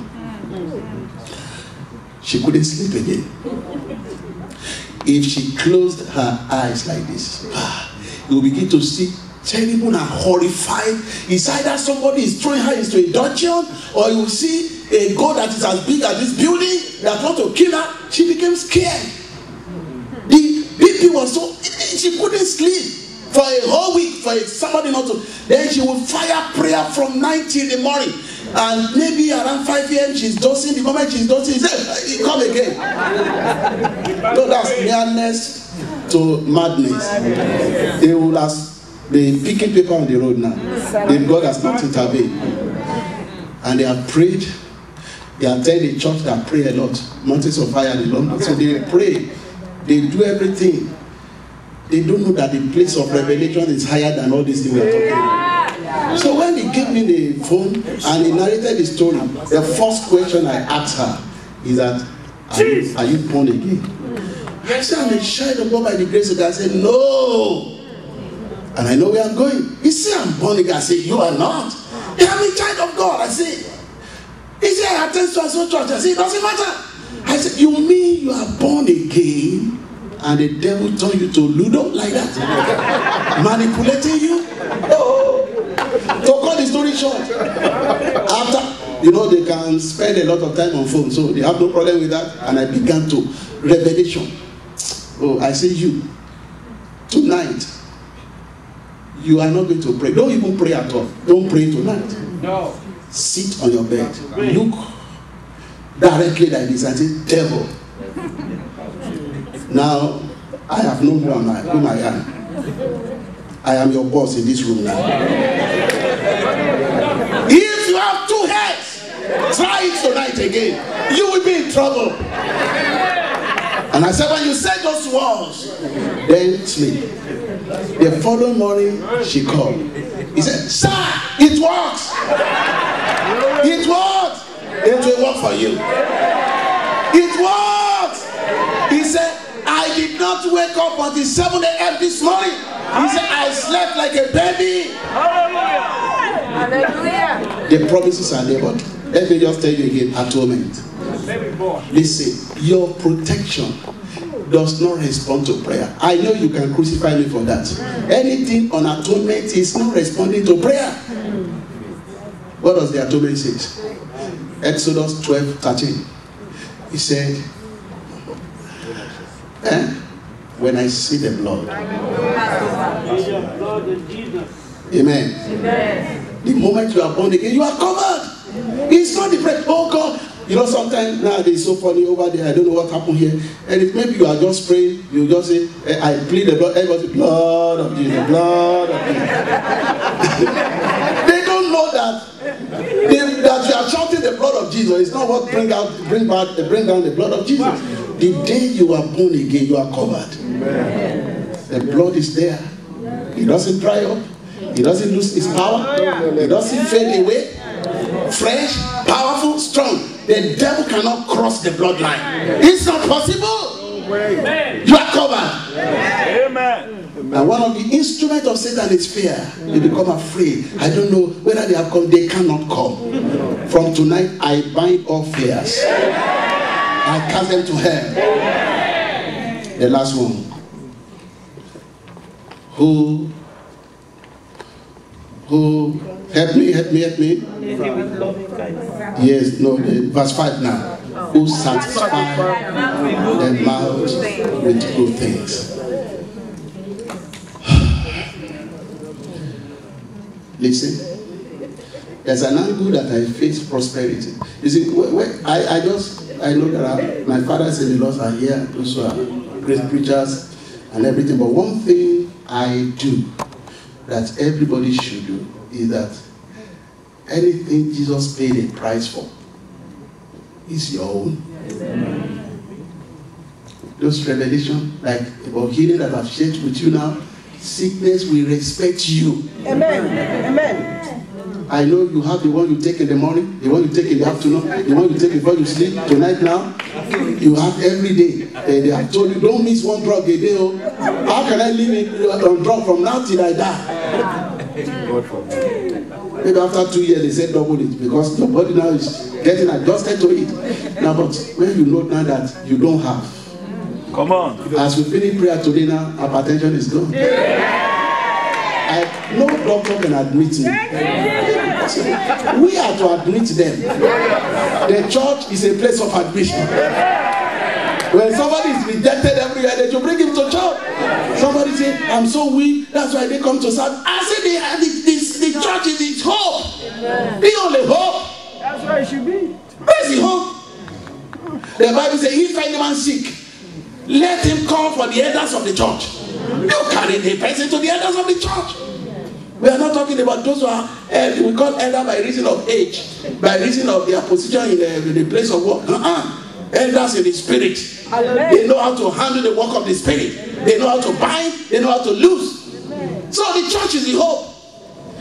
She couldn't sleep again. If she closed her eyes like this, you will begin to see terrible and horrified. It's either somebody is throwing her into a dungeon, or you will see a goat that is as big as this building that want to kill her. She became scared. The BP was so, she couldn't sleep for a whole week for somebody not to. Then she would fire prayer from 9 till the morning. And maybe around 5 p.m. she's dosing. The moment she's dosing, she says, come again. No, that's nearness to madness. They will be picking people on the road now. If God has not intervened. And they have prayed. They attend a church that pray a lot. Mountains of Fire in London. So they pray. They do everything. They don't know that the place of revelation is higher than all these things we are talking about. So when he gave me the phone and he narrated the story, the first question I asked her is that, are you born again? I said, I'm a child of God by the grace of God. I said, no. And I know where I'm going. He said, I'm born again. I said, you are not. Yeah, I'm a child of God. I said, he said, I attend to a church. I said, it doesn't matter. I said, you mean you are born again and the devil turned you to Ludo like that? Manipulating you? Oh. To cut the story short, after, they can spend a lot of time on phone, so they have no problem with that. And I began to revelation. Oh, I say you, tonight, you are not going to pray. Don't even pray at all. Don't pray tonight. No. Sit on your bed. Look directly like this and say, devil. Now, I have known whom I am. I am your boss in this room now. If you have 2 heads, try it tonight again. You will be in trouble. And I said, when you say those words, then sleep. The following morning, she called. He said, sir, it works. It works. It will work for you. It works. He said, I did not wake up until 7 a.m. this morning. He said, I slept like a baby. Hallelujah. The promises are there, but let me just tell you again, atonement. Listen, your protection does not respond to prayer. I know you can crucify me for that. Anything on atonement is not responding to prayer. What does the atonement say? Exodus 12:13. He said, when I see the blood. Amen. The moment you are born again, you are covered. It's not the prayer. Oh God. Sometimes nowadays it's so funny over there. I don't know what happened here. And if maybe you are just praying, you just say, I plead the blood. Everybody, blood of Jesus, blood of Jesus. They don't know that you are shouting the blood of Jesus. It's not what bring down the blood of Jesus. The day you are born again, you are covered. Amen. The blood is there. It doesn't dry up. It doesn't lose its power. It doesn't fade away. Fresh, powerful, strong. The devil cannot cross the bloodline. It's not possible. You are covered. Amen. And one of the instruments of Satan is fear. They become afraid. I don't know whether they have come. They cannot come. From tonight, I bind all fears. I cast them to hell. The last one. Who help me? Yes, no, verse 5 now. Who satisfy the mouth with good things. Listen, there's an angle that I face prosperity. You see, I know that my fathers in the Lord are here, those who are great preachers and everything, but one thing I do that everybody should do is that anything Jesus paid a price for is your own. Those revelations, like about healing that I've shared with you now, sickness will respect you. Amen. Amen. I know you have the one you take in the morning, the one you take in the afternoon, the one you take before you sleep. Tonight now, you have every day. They have told you, don't miss one drug a day. Oh. How can I live on drug from now till I die? Maybe after 2 years they said double it because your body now is getting adjusted to it. Now, but when you know now that you don't have, come on. as we finish prayer today now, hypertension is gone. No doctor can admit me. We are to admit them. The church is a place of admission. When somebody is rejected everywhere, they should bring him to church. Somebody say, I'm so weak, that's why they come to serve. I say the church is its hope. The only hope. That's where it should be. Where's the hope? The Bible says, if any man sick, let him call for the elders of the church. You carry the person to the elders of the church. We are not talking about those who are, we call elder by reason of age, by reason of their position in the place of work. Elders in the spirit. They know how to handle the work of the spirit. They know how to bind, they know how to loose. So the church is the hope.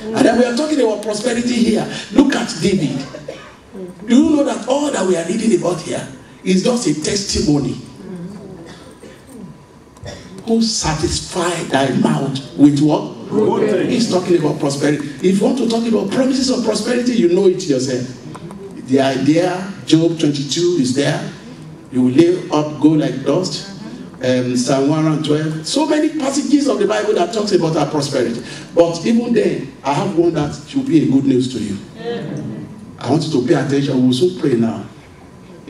And then we are talking about prosperity here. Look at David. Do you know that all that we are reading about here is just a testimony? Who satisfy thy mouth with what? He's talking about prosperity. If you want to talk about promises of prosperity, you know it yourself. The idea, Job 22 is there. You will lay up gold like dust. Psalm 112. So many passages of the Bible that talks about our prosperity. But even then, I have one that should be a good news to you. I want you to pay attention. We will soon pray now.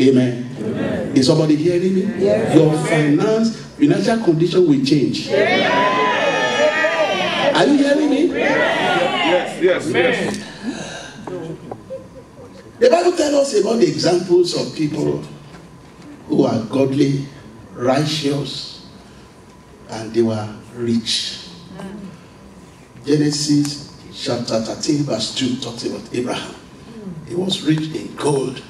Amen. Amen. Is somebody hearing me? Yes. Your financial condition will change. Yes. Are you hearing me? Yes. The Bible tells us about the examples of people who are godly, righteous, and they were rich. Genesis chapter 13 verse 2 talks about Abraham. He was rich in gold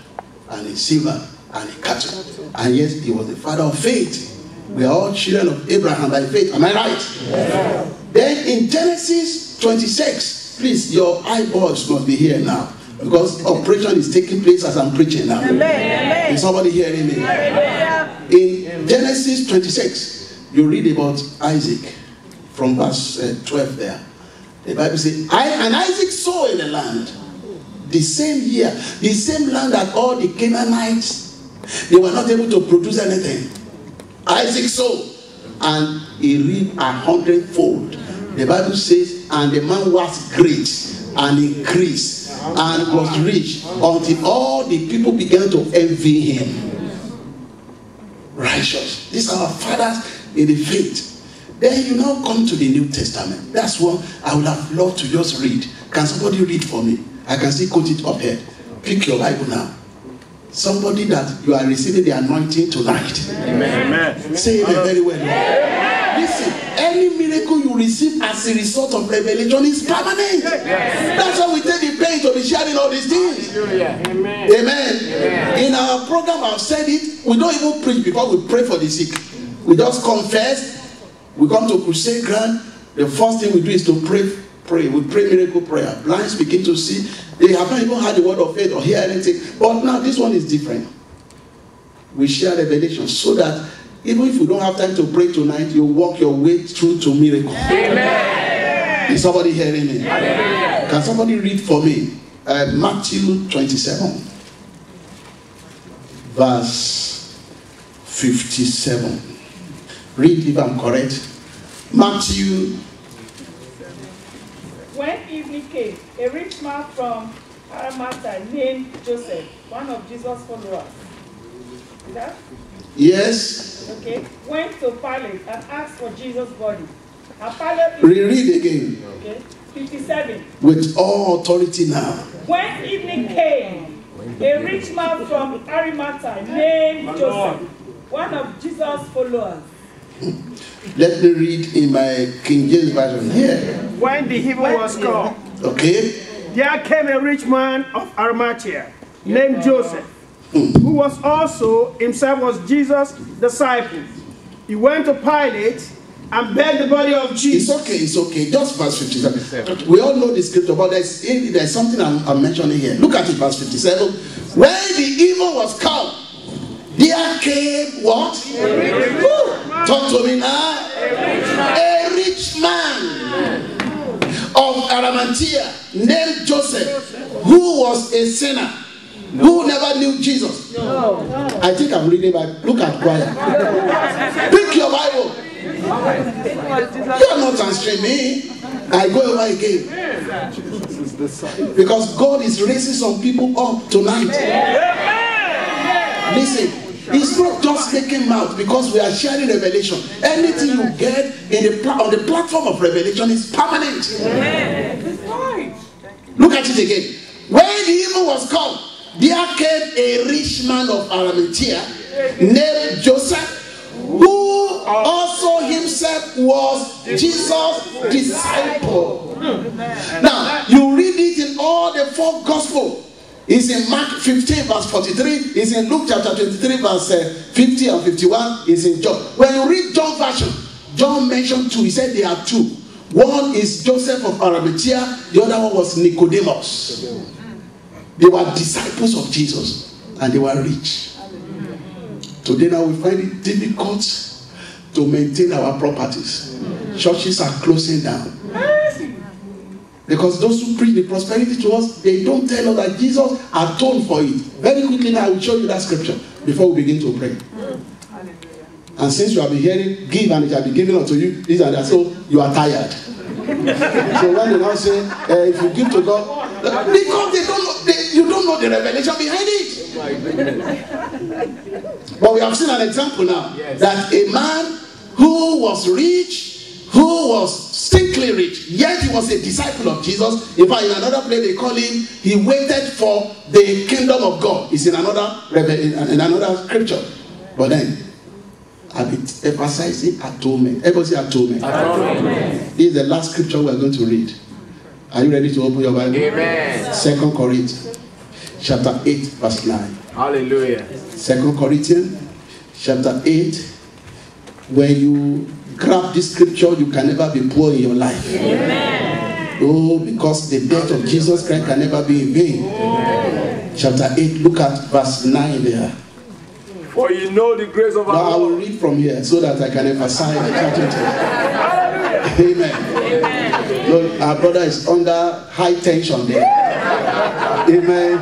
and in silver and in cattle. And yes, he was the father of faith. We are all children of Abraham by faith. Am I right? Yes. Then in Genesis 26, please, your eyeballs must be here now. Because operation is taking place as I'm preaching now. Amen. Is somebody hearing me? Amen. In Genesis 26, you read about Isaac from verse 12 there. The Bible says, and Isaac sowed in the land. The same year, the same land that all the Canaanites, they were not able to produce anything. Isaac sowed, and he reaped 100-fold. The Bible says, and the man was great and increased and was rich until all the people began to envy him. Righteous. These are our fathers in the faith. Then you now come to the New Testament. That's what I would have loved to just read. Can somebody read for me? I can still quote it up here. Pick your Bible now. Somebody that you are receiving the anointing tonight. Amen. Say it very well. Amen. Listen, any miracle you receive as a result of revelation is permanent. Yes. That's why we take the pain to be sharing all these things. Amen. Amen. Amen. In our program, I've said it, we don't even preach before we pray for the sick. We just confess. We come to crusade ground. The first thing we do is to pray pray. We pray miracle prayer. Blinds begin to see. They haven't even had the word of faith or hear anything. But now this one is different. We share revelation so that even if you don't have time to pray tonight, you walk your way through to miracle. Amen. Is somebody hearing me? Amen. Can somebody read for me Matthew 27, verse 57. Read if I'm correct. Matthew. When evening came, a rich man from Arimathea named Joseph, one of Jesus' followers. Is that? Yes. Okay. Went to Pilate and asked for Jesus' body. And Pilate. Read again. Okay. 57. With all authority now. When evening came, a rich man from Arimathea named Joseph, one of Jesus' followers. Let me read in my King James Version here. When the evening was come, Okay. there came a rich man of Arimathea named Joseph, who was also himself was Jesus' disciple. He went to Pilate and begged the body of Jesus. It's okay. Just verse 57. We all know the scripture, but there's something I'm mentioning here. Look at it, verse 57. When the evil was come, there came what? Talk to me now. A rich man of Arimathea named Joseph, who was a sinner, who never knew Jesus. I think I'm reading by. Look at choir. Pick your Bible. You are not answering me. I go over again. Because God is raising some people up tonight. Listen. It's not just making mouth because we are sharing revelation. Anything you get on the platform of revelation is permanent. Look at it again. When the evil was come, there came a rich man of Arimathea named Joseph, who also himself was Jesus' disciple. Now, you read it in all the four Gospels. It's in Mark 15 verse 43. It's in Luke chapter 23 verse 50 and 51. It's in John. When you read John version, John mentioned two. He said there are two. One is Joseph of Arimathea. The other one was Nicodemus. They were disciples of Jesus and they were rich. Today now we find it difficult to maintain our properties. Churches are closing down. Because those who preach the prosperity to us, they don't tell us that Jesus atoned for it. Very quickly now, I will show you that scripture before we begin to pray. And since you have been hearing, give and it shall be given unto you, this and that, so you are tired. So when they now say, if you give to God, because they don't know, you don't know the revelation behind it. But we have seen an example now, that a man who was rich, who was stinkly rich, yet he was a disciple of Jesus. In fact, in another place they call him, he waited for the kingdom of God. It's in another scripture. But then, I've been emphasizing atonement. Everybody say atonement. Atonement. This is the last scripture we are going to read. Are you ready to open your Bible? Amen. 2 Corinthians chapter 8 verse 9. Hallelujah. 2 Corinthians chapter 8. When you grab this scripture, you can never be poor in your life. Amen. Oh, because the death of Jesus Christ can never be in vain. Amen. Chapter 8, look at verse 9 there. For you know the grace of our Lord. I will read from here so that I can emphasize the Amen. Amen. So our brother is under high tension there. Amen.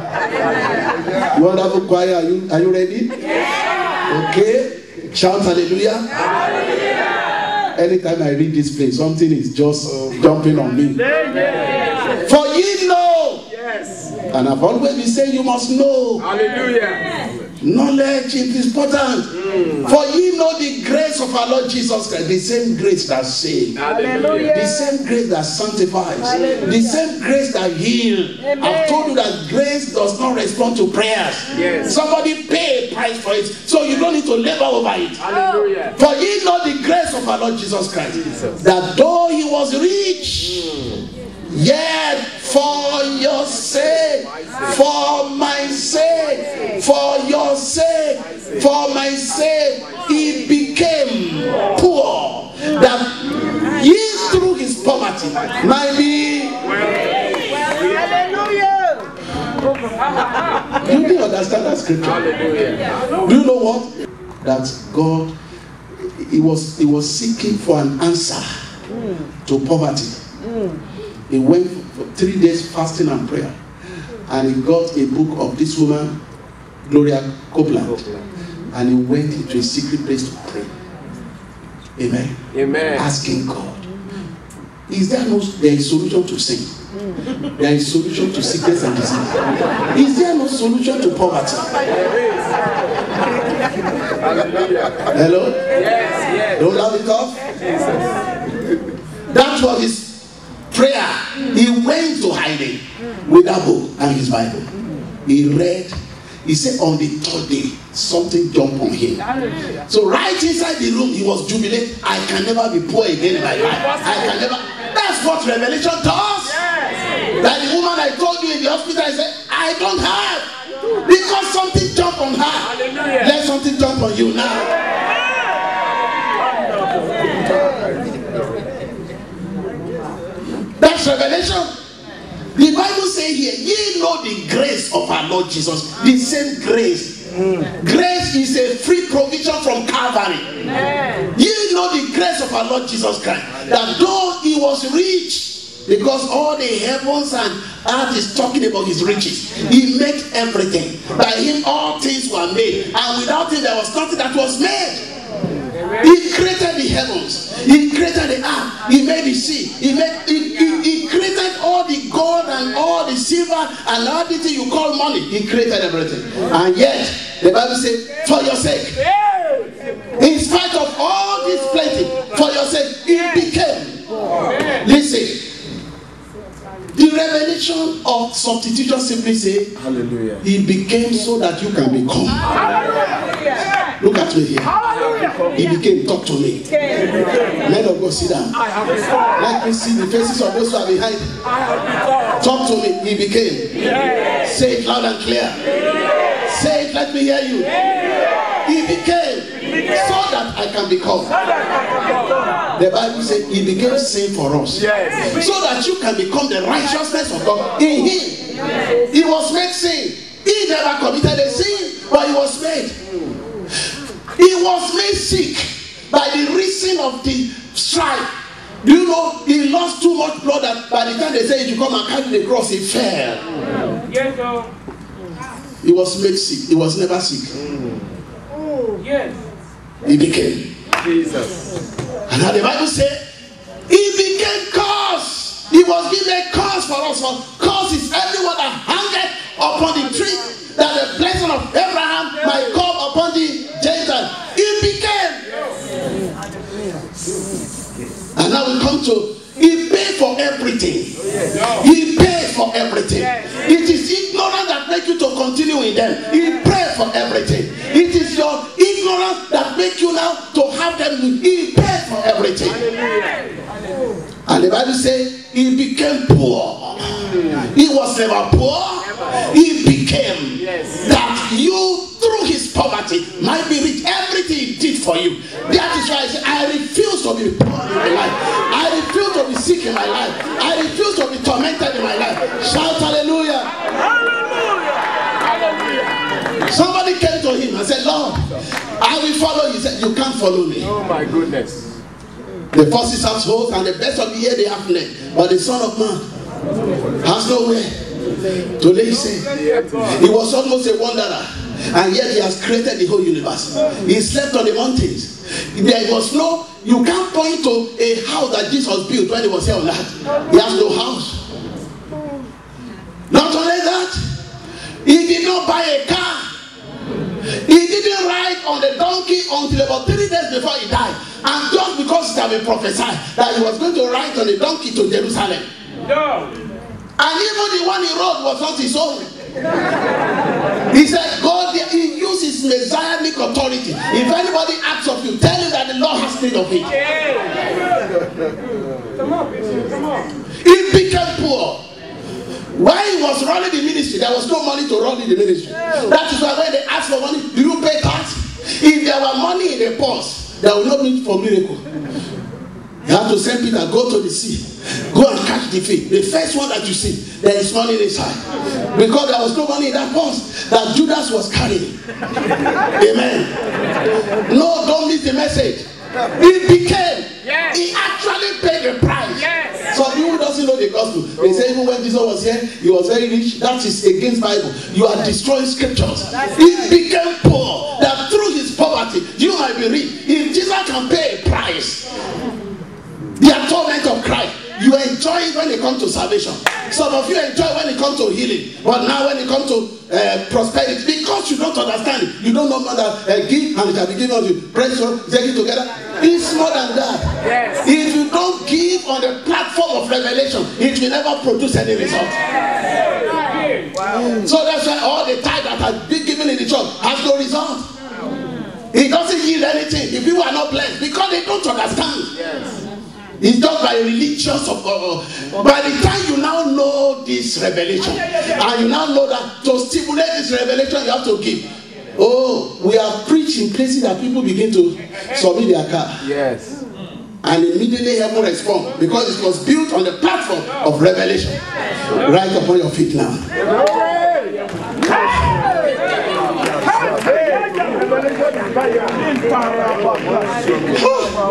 Wonderful choir, are you ready? Yes. Okay. Shout hallelujah. Hallelujah. Anytime I read this place, something is just jumping on me. For ye know. Yes. And I've always been saying you must know. Hallelujah. Knowledge is important. For ye know the grace of our Lord Jesus Christ, the same grace that saves, the same grace that sanctifies, the same grace that heals. I've told you that grace does not respond to prayers. Yes. Somebody pay a price for it, so you don't need to labor over it. Hallelujah. For ye know the grace of our Lord Jesus Christ, that though he was rich, yet for your sake, for my sake, for your sake, for my sake, he became poor, that ye through his poverty might be. You didn't understand that scripture. Do you know what? That God, he was seeking for an answer to poverty. He went for 3 days fasting and prayer, and he got a book of this woman, Gloria Copeland, and he went into a secret place to pray. Amen. Amen. Asking God, is there no solution to sin? There is solution to sickness and disease. Is there no solution to poverty? Hello? Yes. Don't laugh it off. That was his prayer. He went to hiding with that book and his Bible. He read. He said on the 3rd day, something jumped on him. So right inside the room, he was jubilating. I can never be poor again in my life. I can never. That's what revelation does. Like the woman I told you in the hospital, I said, I don't have. Because something jumped on her. Let something jump on you now. That's revelation. The Bible says here, ye know the grace of our Lord Jesus. The same grace. Grace is a free provision from Calvary. Ye know the grace of our Lord Jesus Christ. That though he was rich, because all the heavens and earth is talking about his riches, he made everything. By him all things were made, and without him there was nothing that was made. He created the heavens, he created the earth, he made the sea, he created all the gold and all the silver and all the thing you call money. He created everything. And yet the Bible says, for your sake, in spite of all this plenty, for your sake, it became. Listen, the revelation of substitution simply say, hallelujah, he became so that you can become. Hallelujah. Look at me here. Hallelujah. He became. Talk to me. Men of God, sit down. Let me see the faces of those who are behind. Talk to me. He became. Say it loud and clear. Say it. Let me hear you. He became so that I can become. The Bible says he became sin for us, so that you can become the righteousness of God in him. He was made sin. He never committed a sin, but he was made. He was made sick by the reason of the stripe. Do you know he lost too much blood that by the time they say you come and carry the cross, he fell. Yes, sir. He was made sick. He was never sick. Yes. He became. Jesus. And now the Bible says he became curse. He was given a curse for us. For curse is everyone that hangeth upon the tree, that the blessing of Abraham might come upon the Gentiles. He became. And now we come to, he paid for everything. He paid for everything. It is ignorance that makes you to continue in them. He paid for everything. It is your ignorance that makes you now to have them. He paid for everything. And the Bible says he became poor. He was never poor. He became that you through his poverty might be rich. Everything he did for you. That is why I say I refuse to be poor in my life. I refuse to be sick in my life. I refuse to be tormented in my life. Shout hallelujah. Hallelujah. Somebody came to him and said, Lord, I will follow you. He said, you can't follow me. Oh my goodness. The forces have holes, and the best of the year they have net. But the Son of Man has nowhere to lay his head. He was almost a wanderer, and yet he has created the whole universe. He slept on the mountains. There was no, you can't point to a house that Jesus built when he was here on earth. He has no house. Not only that, he did not buy a car. He didn't ride on the donkey until about 3 days before he died. And just because it had been prophesied that he was going to ride on the donkey to Jerusalem. No. And even the one he rode was not his own. He said, God, he used his messianic authority. If anybody asks of you, tell him that the Lord has need of it. Come on, come on. He became poor. While he was running the ministry, there was no money to run the ministry. That is why when they ask for money, do you pay tax? If there were money in the purse, there will not need for miracle. You have to send Peter, go to the sea Go and catch the fish. The first one that you see, there is money inside. Because there was no money in that purse that Judas was carrying. Amen. No, don't miss the message. He became. Yes. He actually paid the price. Yes. Some people doesn't know the gospel. They say even when Jesus was here, he was very rich. That is against Bible. You are destroying scriptures. He became poor. That through his poverty, you might be rich. If Jesus can pay a price, the atonement of Christ, you enjoy it when it comes to salvation. Some of you enjoy when it comes to healing, but now when it comes to prosperity, because you don't understand it, you don't know that give and it shall be given unto you. Pressure, take it together. It's more than that. Yes. If you don't give on the platform of revelation, it will never produce any result. Wow. So that's why all the tithe that has been given in the church has no result. It doesn't yield anything. The people are not blessed because they don't understand. Yes. It's done by religious of by the time you now know this revelation, and you now know that to stimulate this revelation, you have to give. Oh, we are preaching places that people begin to submit their car. Yes. And immediately heaven respond because it was built on the platform of revelation. Right upon your feet now.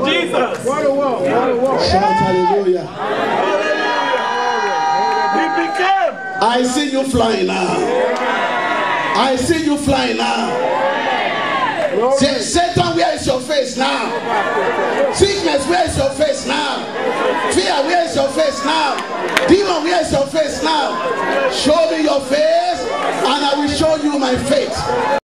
Jesus. Shout hallelujah. He became. I see you flying now. I see you flying now. Say, Satan, where is your face now? Sickness, where is your face now? Fear, where is your face now? Demon, where is your face now? Show me your face, and I will show you my face.